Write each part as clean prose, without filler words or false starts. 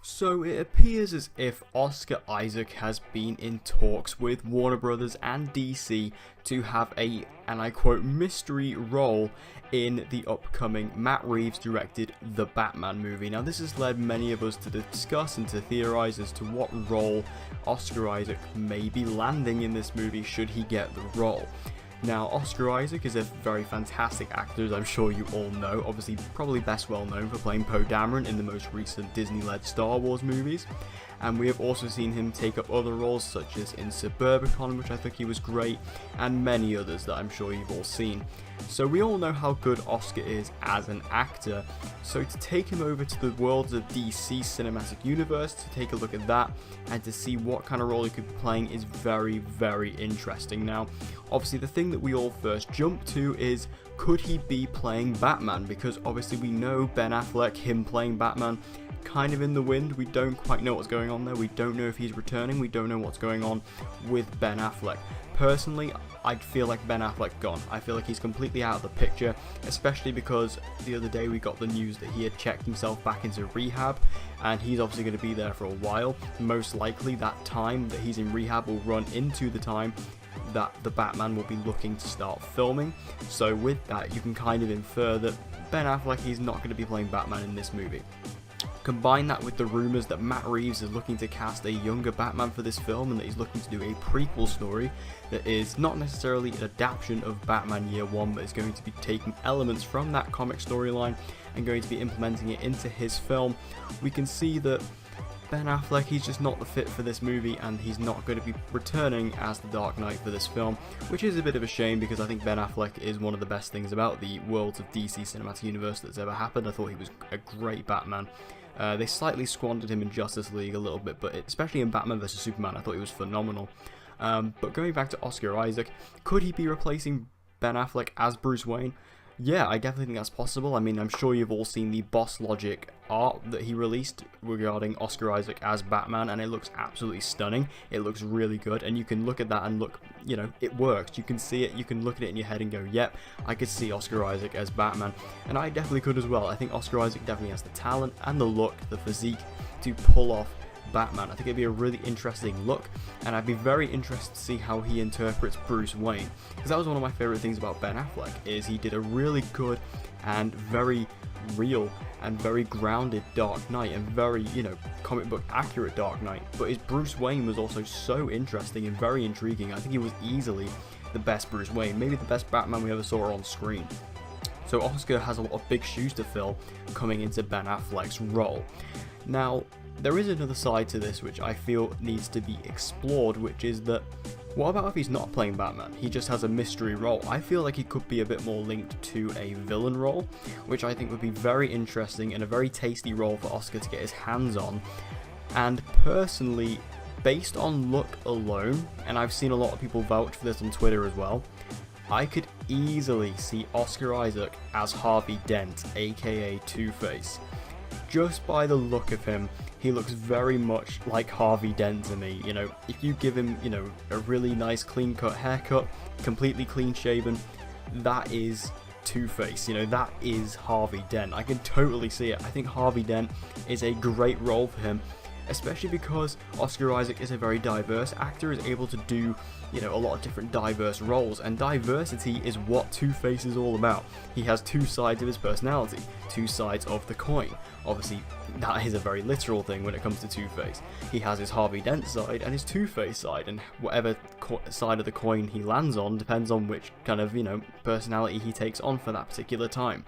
So it appears as if Oscar Isaac has been in talks with Warner Brothers and DC to have a, and I quote, mystery role in the upcoming Matt Reeves directed The Batman movie. Now this has led many of us to discuss and to theorize as to what role Oscar Isaac may be landing in this movie should he get the role. Now, Oscar Isaac is a very fantastic actor, as I'm sure you all know, obviously probably best well known for playing Poe Dameron in the most recent Disney-led Star Wars movies, and we have also seen him take up other roles such as in Suburbicon, which I think he was great, and many others that I'm sure you've all seen. So we all know how good Oscar is as an actor, so to take him over to the worlds of DC Cinematic Universe, to take a look at that, and to see what kind of role he could be playing is very, very interesting. Now, obviously the thing that we all first jump to is, could he be playing Batman? Because obviously we know Ben Affleck, him playing Batman, kind of in the wind. We don't quite know what's going on there. We don't know if he's returning. We don't know what's going on with Ben Affleck. Personally, I feel like Ben Affleck's gone. I feel like he's completely out of the picture, especially because the other day we got the news that he had checked himself back into rehab, and he's obviously going to be there for a while. Most likely that time that he's in rehab will run into the time that the Batman will be looking to start filming. So with that, you can kind of infer that Ben Affleck is not going to be playing Batman in this movie. Combine that with the rumours that Matt Reeves is looking to cast a younger Batman for this film, and that he's looking to do a prequel story that is not necessarily an adaptation of Batman Year One, but is going to be taking elements from that comic storyline and going to be implementing it into his film. We can see that Ben Affleck, he's just not the fit for this movie, and he's not going to be returning as the Dark Knight for this film, which is a bit of a shame because I think Ben Affleck is one of the best things about the worlds of DC Cinematic Universe that's ever happened. I thought he was a great Batman. They slightly squandered him in Justice League a little bit, but especially in Batman vs Superman, I thought he was phenomenal. But going back to Oscar Isaac, could he be replacing Ben Affleck as Bruce Wayne? Yeah, I definitely think that's possible. I mean, I'm sure you've all seen the Boss Logic art that he released regarding Oscar Isaac as Batman, and it looks absolutely stunning. It looks really good, and you can look at that and look, you know, it works. You can see it, you can look at it in your head and go, yep, I could see Oscar Isaac as Batman, and I definitely could as well. I think Oscar Isaac definitely has the talent and the look, the physique to pull off Batman. I think it'd be a really interesting look, and I'd be very interested to see how he interprets Bruce Wayne, because that was one of my favourite things about Ben Affleck, is he did a really good and very real and very grounded Dark Knight, and very, you know, comic book accurate Dark Knight, but his Bruce Wayne was also so interesting and very intriguing. I think he was easily the best Bruce Wayne, maybe the best Batman we ever saw on screen. So Oscar has a lot of big shoes to fill coming into Ben Affleck's role. Now, there is another side to this which I feel needs to be explored, which is that, what about if he's not playing Batman? He just has a mystery role. I feel like he could be a bit more linked to a villain role, which I think would be very interesting and a very tasty role for Oscar to get his hands on. And personally, based on look alone, and I've seen a lot of people vouch for this on Twitter as well, I could easily see Oscar Isaac as Harvey Dent, aka Two-Face. Just by the look of him, he looks very much like Harvey Dent to me. You know, if you give him, you know, a really nice clean-cut haircut, completely clean-shaven, that is Two-Face. You know, that is Harvey Dent. I can totally see it. I think Harvey Dent is a great role for him, especially because Oscar Isaac is a very diverse actor, is able to do, you know, a lot of different diverse roles, and diversity is what Two-Face is all about. He has two sides of his personality, two sides of the coin. Obviously, that is a very literal thing when it comes to Two-Face. He has his Harvey Dent side and his Two-Face side, and whatever side of the coin he lands on depends on which kind of, you know, personality he takes on for that particular time.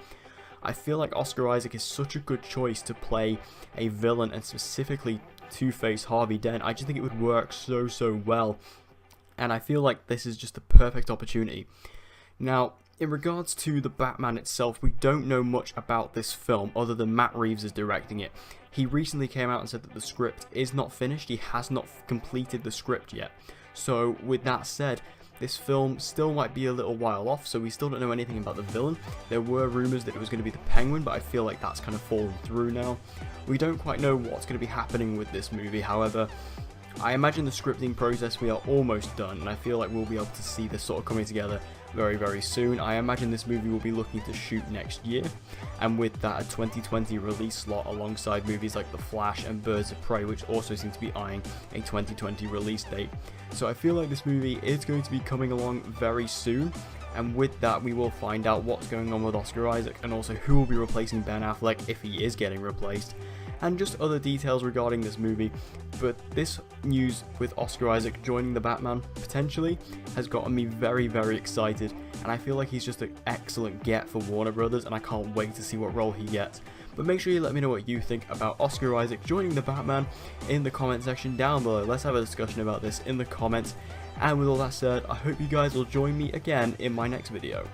I feel like Oscar Isaac is such a good choice to play a villain, and specifically Two-Face Harvey Dent. I just think it would work so well, and I feel like this is just the perfect opportunity. Now, in regards to the Batman itself, we don't know much about this film other than Matt Reeves is directing it. He recently came out and said that the script is not finished. He has not completed the script yet. So with that said, this film still might be a little while off, so we still don't know anything about the villain. There were rumours that it was going to be the Penguin, but I feel like that's kind of fallen through now. We don't quite know what's going to be happening with this movie, however, I imagine the scripting process, we are almost done, and I feel like we'll be able to see this sort of coming together very soon. I imagine this movie will be looking to shoot next year, and with that a 2020 release slot alongside movies like The Flash and Birds of Prey, which also seem to be eyeing a 2020 release date. So I feel like this movie is going to be coming along very soon, and with that we will find out what's going on with Oscar Isaac, and also who will be replacing Ben Affleck if he is getting replaced, and just other details regarding this movie. But this news with Oscar Isaac joining the Batman, potentially, has gotten me very excited, and I feel like he's just an excellent get for Warner Brothers, and I can't wait to see what role he gets. But make sure you let me know what you think about Oscar Isaac joining the Batman in the comment section down below. Let's have a discussion about this in the comments, and with all that said, I hope you guys will join me again in my next video.